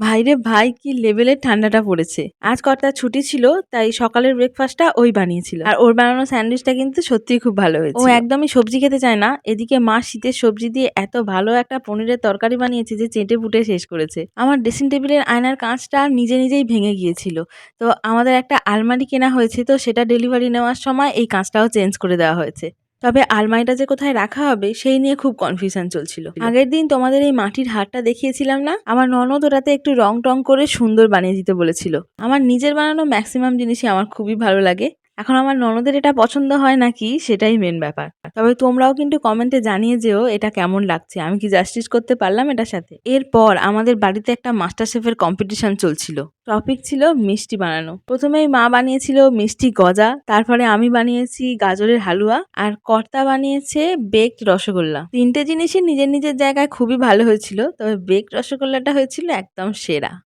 ভাইরে ভাই কি লেভেলের ঠান্ডাটা পড়েছে। আজ কর্তার ছুটি ছিল তাই সকালের ব্রেকফাস্টটা ওই বানিয়েছিল। আর ওর বানানো স্যান্ডউইচটা কিন্তু সত্যিই খুব ভালো হয়েছিল। ও একদমই সবজি খেতে চায় না। এদিকে মা শীতের সবজি দিয়ে এত ভালো একটা পনিরের তরকারি বানিয়েছে যে চেটে পুটে শেষ করেছে। আমার ড্রেসিং টেবিলের আয়নার কাঁচটা নিজেই ভেঙে গিয়েছিল। তো আমাদের একটা আলমারি কেনা হয়েছে, তো সেটা ডেলিভারি নেওয়ার সময় এই কাঁচটাও চেঞ্জ করে দেওয়া হয়েছে। তবে আলমারিটা যে কোথায় রাখা হবে সেই নিয়ে খুব কনফিউশন চলছিল। আগের দিন তোমাদের এই মাটির হাড়টা দেখিয়েছিলাম না, আমার ননদ ওটাতে একটু রং টং করে সুন্দর বানিয়ে দিতে বলেছিল। আমার নিজের বানানো ম্যাক্সিমাম জিনিসই আমার খুবই ভালো লাগে। এখন আমার ননদের এটা পছন্দ হয় নাকি সেটাই মেন ব্যাপার। তবে তোমরাও কিন্তু কমেন্টে জানিয়ে যেও এটা কেমন লাগছে, আমি কি জাস্টিস করতে পারলাম এটার সাথে। এরপর আমাদের বাড়িতে একটা মাস্টার শেফের কম্পিটিশন চলছিল। টপিক ছিল মিষ্টি বানানো। প্রথমেই মা বানিয়েছিল মিষ্টি গজা, তারপরে আমি বানিয়েছি গাজরের হালুয়া, আর কর্তা বানিয়েছে বেকড রসগোল্লা। তিনটে জিনিসই নিজের নিজের জায়গায় খুবই ভালো হয়েছিল, তবে বেকড রসগোল্লাটা হয়েছিল একদম সেরা।